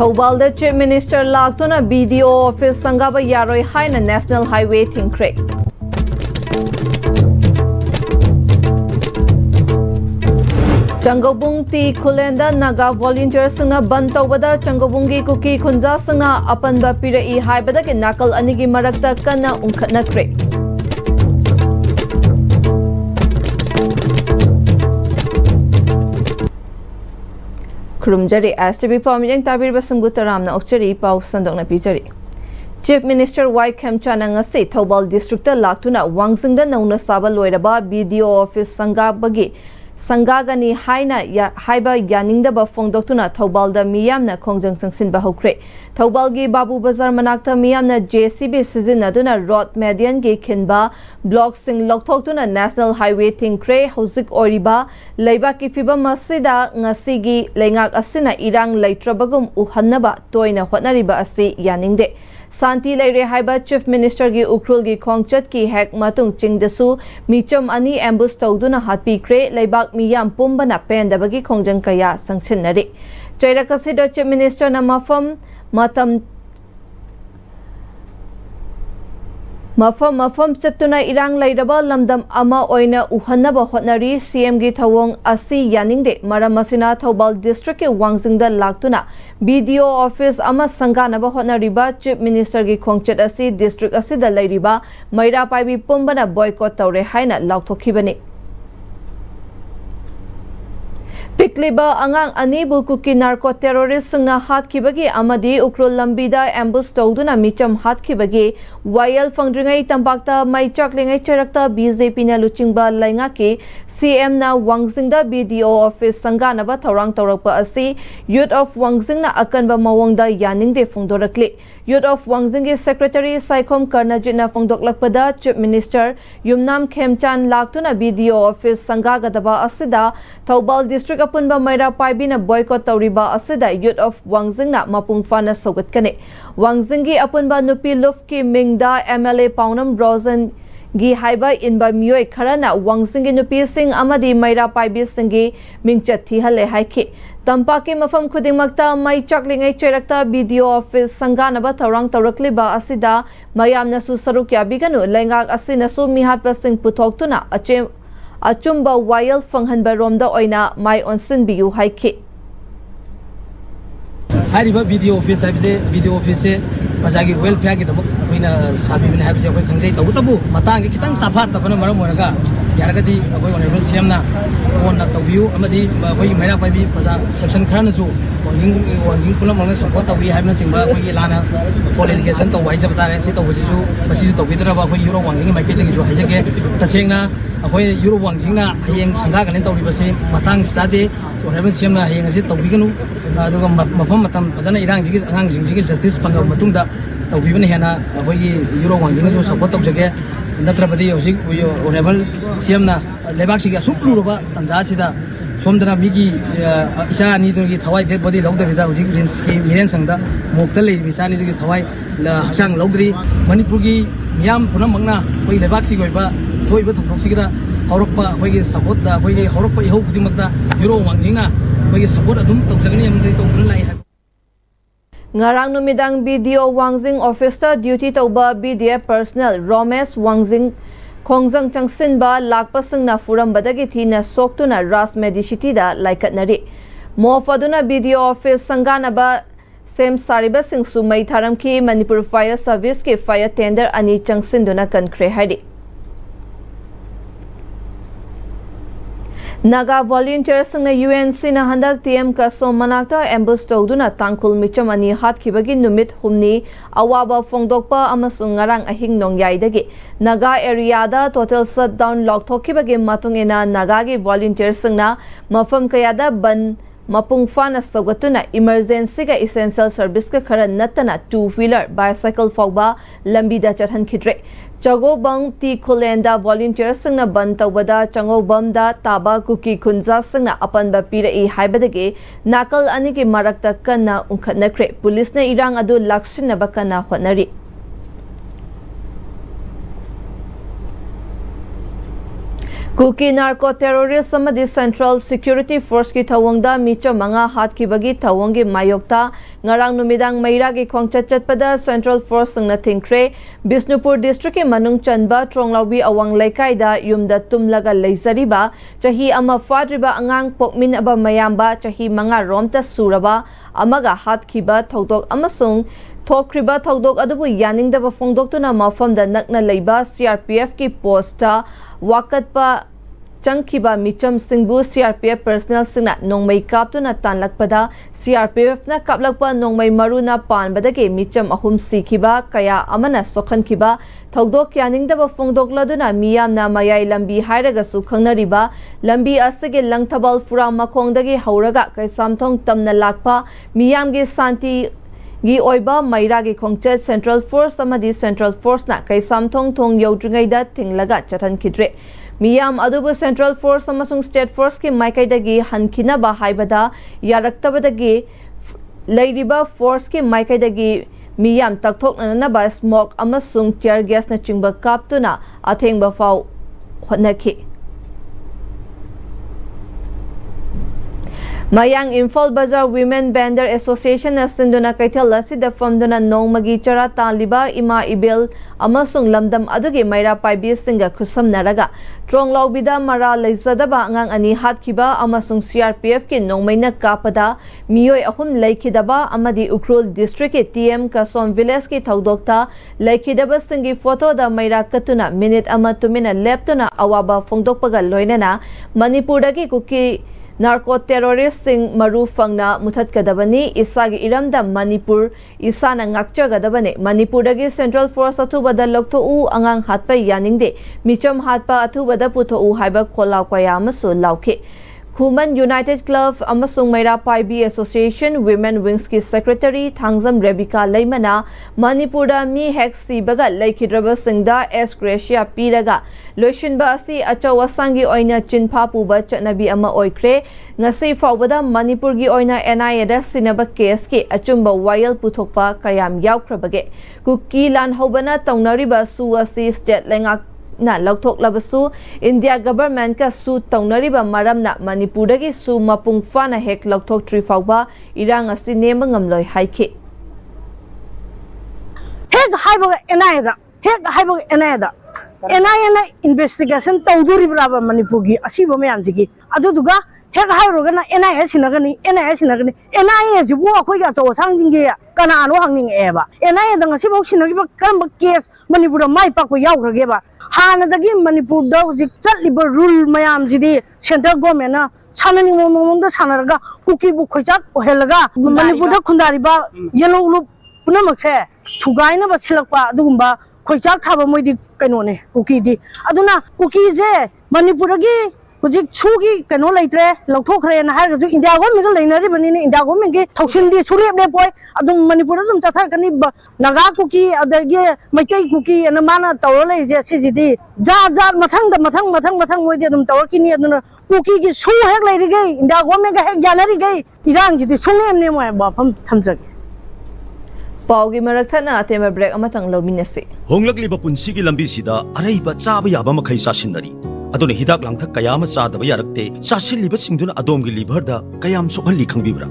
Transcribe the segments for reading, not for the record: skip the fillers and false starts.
Thaubalda Chief Minister Laktuna BDO Office Sangaba Yaroi Haina National Highway Thinkre. Changobung Ti Kulenda Naga Volunteers Sangna Bantawada Changobungi Kuki Kunza Sangna Apanba Pira I Haibada Nakal Anigi Marakta Kana Unkatnakre. Kurumjari Am-Istv Pamijang Tabir Basangutaram na Okchari Pau Sandok na Pijari. Chief Minister Y. Khemchana ngasi Thaubal District Laktuna Wangsingda Nauna Saba Loiraba BDO Office Sangabagi Sangagani Haiba Yaningdaba Fongdoktuna Thaubalda Miyamna Kongjang Sangsinba Hokre. Thaubalgi Babu Bazar Manakta Miyamna JCB Sizinaduna Road Median Gi Kinba Block Sing Loktoktuna National Highway Thinkre Hozik Oriba Leiba Kifiba Masida Ngasigi Lengak Asina Irang Leitrabagum Uhannaba Toina Hotnariba Asi Yaningde. Santi Leire Haiba Chief Minister Gi Ukrul Gi Khongchat Ki Hek Matung Chingdasu Michom Ani ambush Tawduna Hatpi Kre Leibak Miyam Pumbana Pendabagi Kongjang Kaya Sangchinari. Chairakasida Chief Minister na Mafam Chatuna Irang Lairaba Lamdam Ama Oina Uhannaba Hotnari CM Gi Thawong Asi Yaningde Maramasina Thaubal District Ki Wangsingda Laktuna BDO Office Ama Sanganaba Hotnariba Chief Minister Gi Khongchat Asi District Asida Lairiba Maira Paibi Pumbana Boycott Taure Haina Laukthokibani. Pikliba Angang Anibu Kuki Narco Terrorist Sangna Hatkibagi Amadi Ukrul Lambida Ambush Tawduna Micham Hatkibagi YL Fangdringai Tambakta Mai Chaklingai Charakta BJP na Luchingba Laingaki CM na Wangsingda BDO Office Sanganaba Taurang Taurakpa Asi Youth of Wangsing na Akanba Mawangda Yaningde Fongdorakli. Youth of Wangsingi Secretary Saikom Karnajit na Fongdoklakpada Chief Minister Yumnam Khemchan Laktuna BDO Office Sangagadaba Asida Thaubal District Apunba Maira Paibi na boycott Tauriba Asida Youth of Wangsing na Mapungfa na Sogatkane. Wangsingi Apunba Nupi Lufki Mingda MLA Paunam Rosen Gi Haiba Inba Miyoi Karana Wangsingi Nupi Sing Amadi Maira Paibi Singi Mingchat Thihale Haiki. Tampaki Mafam Kudingmakta Mai Chaklingai Cherakta BDO Office Sanganaba Taurang Taurakliba Asida Mayamna Susaruk Yabiganu Lengak Asina Su Mihatpa Sing Putoktuna Achumba YL Fanghanba Romda Oina Mai Onsin Biu Haiki. Hariba BDO Office Habse BDO Office Pajagi Welfare Ki Tabuk Aina Sabi Bin Habse Koi Khangsai Tabu Matang Kitang Sapat Tapana Maram Moraga Yaragadi Koi Honorable CM na Ona Tabiu Amadi Koi Maira Paibi Paja Section Khan Zu Wanging Pulam Manga Support Tabi Habna Simba Koi Lana for Education to Wai Jabata Sita Wajisu Basi to Vidra Koi Euro Wanging Marketing Ju Hajake Tasengna Koi Euro Wanging na Hayeng Sanga Kan Tabi Basi Matang Sade Honorable CM na Hayeng Asi Tabiganu Aduga Mafam Matam Pajana Irang Jigi Angang Jigi Justice Panga Matunda Tabibani Hana Koi Euro Wanging Ju Support Jage Natrapati Hosik Honorable CM na Lebaksiga Supluba Tanzasida Somdana Migi Isa Nidri Tawai Dead Body Logda Vida Hosik Miren Sangda Moktali Visani Tawai Hasang Logri Manipuri Miam Punamangna Koi Lebaksi Goiba Toy But Hoxida Horokpa Koi support the Koi Horokpa Hope Dimata Euro Wangina Koi support Atum Toksagani and they don't like Ngarang numidang BDO Wangsing Officer Duty Tauba BDF Personnel Romes Wangsing Kongjang Changsinba Lakpasang na Furambadagi Thina Soktuna Ras Medicitida Laikatnari. Mofaduna BDO Office Sanganaba Sem Sariba Sing Sumai Tharamki Manipur Fire Service ke Fire Tender Ani Changsinduna Kankre Hari. Naga volunteers na UNC na handak TM ka Somanakta ambush tawduna tangkul micham ani hatkibagi numit humni awaba fongdokpa amasung ngarang ahing nongyaidagi Naga area da total shutdown lokthokibagi matungina Naga gi volunteers na mafam kayada ban Mapungfa na Sogatuna emergency ka essential service ka khara natana two-wheeler bicycle fogba lambida chathan khidre Chagobang Ti Kulenda volunteers na bantawada Changobam da Taba Kuki Kunza na apanba pira I haibadagi nakal anigi marakta kana unkhatnakre police na irang adu laksin na baka na hotnari Kuki narco terrorist samadi Central Security Force ki thawangda micha manga hat ki bagi thawang gi mayokta ngarang numidang maira gi khongchat chatpada Central Force sangna thingkre Bisnupur district ki manung chanba tronglawbi awang laikai da yumda tumlaga leizariba chahi ama fadriba angang pokmin aba mayamba chahi manga romta suraba amaga hat kiba thodok amasung Thokriba thodok adabu yaningdaba phongdoktuna mafamda nakna leiba CRPF ki posta wakatpa changkiba micham singbu CRPF personnel singna nongmai kaptuna tanlakpada CRPF na kaplakpa nongmai maruna panbadage micham ahum sikhiba kaya amana sokhankiba thodok yaningdaba phongdokladuna miyamna mayai lambi hairaga su khangnariba lambi asage langthabal fura makhongdagi hauraga kaisamthong tamna lakpa miyamge santi gi oiba maira gi khongchet Central Force amadi Central Force na kaisamthong thong yodringai da thinglaga chathan khidre miyam adubu Central Force amasung State Force ki maikai dagi hankhina ba haibada yaraktabadagi leidiba force ki maikai dagi miyam takthok na ba smoke amasung tear gas na chingba kaptuna athengba fau hotnaki Mayang Imphal Bazar Women Vendor Association na sinduna kaithal asida famduna nongmagi chara taliba ima ibil amasung lamdam adugi maira paibi singa khusam naraga tronglawbida mara leizadaba angang ani hatkiba amasung CRPF ki nongmaina kapada miyoi ahum laikidaba amadi Ukrul district ki TM Kasom village ki thodokta laikidaba singi photo da maira katuna minute ama tumina leptuna awaba phongdokpaga loinana Manipurdagi kuki Narco terrorist sing maru fangna muthat kadabani isagi iramda Manipur isana ngakcha gadabane Manipurdagi Central Force athubada lokto u angang hatpa yaningde micham hatpa athubada putho u haiba kholaw kaya amasu lauke Kuman United Club amasung Maira Paibi Association Women Wings ki Secretary Thangzam Rebecca Leimana Manipurda mi heksi baga laikhidraba singda S Gracia piraga loishinba asi achawasangi oina chinpha puba chanabi ama oikre ngasi fawbada Manipur gi oina NIA da sinaba case ki achumba wayal puthokpa kayam yaukrabage kuki lan hobana taunariba su asi state lengak na lokthok labasu India government ka su taunariba maramna Manipurdagi su mapung fana hek lokthok tri fawba irang asi nema ngamloi haike hek haibaga NIA na investigation tawduri braba Manipurgi asiba mayamjigi aduduga hek hairogana NIA sinagani NIA jibu akhoi ga chaw sangjinge kana ano hangning eba NIA dang asiba sinagi ba karamba case Manipur mai pakko yaugrage ba hana dagi Manipur da jik chatliba rule mayamjidi central government na chanani momongda sanaraga kuki bu khoijak ohelaga Manipur da khundari ba yellow loop punamakse thugaina ba chilakpa adugumba khoijak thaba moidi kainone kuki di aduna kuki je Manipuragi Kujik chugi kano laitre lokthokre na har ju India government ga lainari bani India government ge thoksin di chuli le boy adum Manipur dum chathar kani naga kuki adage maikai kuki na mana tawle je sijidi ja mathang moidi adum tawkini aduna kuki gi chu hek lairi ge India government ga hek janari ge irang jidi chungem ne mo ba pham thamjage Paugi marathana atema break amatang lominase Honglakliba punsigi lambi sida araiba chaba yaba makhai sasinari aduna hidak langthak kayama sadaba yarakte sasilliba singduna adomgi liver da kayam sokhalli khangbibra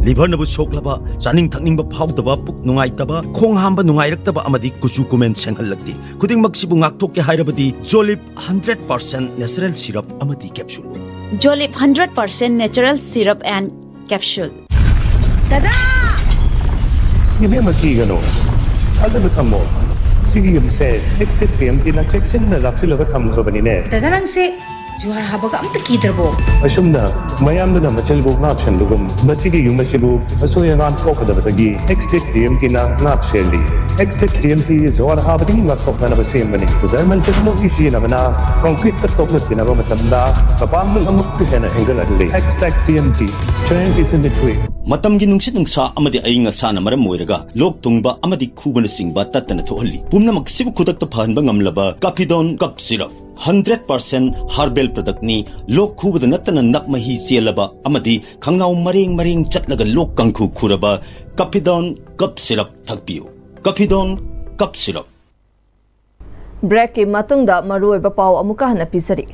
liver nabu soklaba chaning thakningba phawdaba puk nungaitaba khong hamba nungairaktaba amadi kuchu kumen senghallakti khuding maksibu ngakthok ke hairabadi Jolip 100% natural syrup amadi capsule Jolip 100% natural syrup and capsule Dada Yeme makigano Alda kamo Sige yung se, next time tinacheksin na laksilaga tamlabani ne. Dadarang se, juhar habaga amta kidrabo. Asum na, mayam na machalbog na option lugum. Masige yung masibu, aso yung ang koka dabatagi. Next time tinacheli. Next time juhar habaga yung makok na nabasim mani. Zaman chakmo isi na mana, concrete katok na tinaba matanda, kapamang amuktihan na enggal adli. Next time strength is in the quick. Matamgi nungsit nungsa amadi ayinga sana maram moiraga lok tungba amadi kubana singba tatana thohalli pumna maksibu kudakta phanba ngamlaba Capidon cup syrup 100% herbal product ni lok khubada natana nakmahi chelaba amadi khangnaw maring chatlaga lok kangkhu khuraba Capidon cup syrup thakpiu Capidon cup syrup break ki matungda maruiba pau amuka hana pisari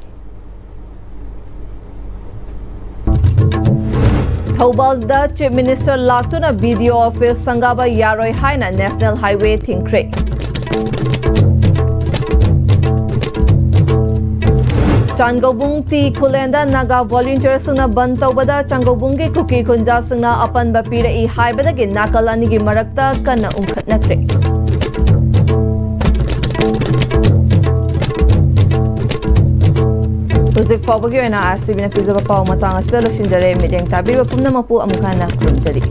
Thaubalda Chief Minister Laktuna BDO Office Sangaba Yaroi Haina National Highway Thingkre. Changgabung ti Kulenda Naga volunteer sungna ban tawbada Changgabungi Kuki Kunja sungna apan bapira I haibadagi nakalani gi marakta kana ungkhatnakre. Uzik pabagi na Am-Istv na pizza pa matanga sa losinjare medyang tabi wa pumna mapu amukana krumjari.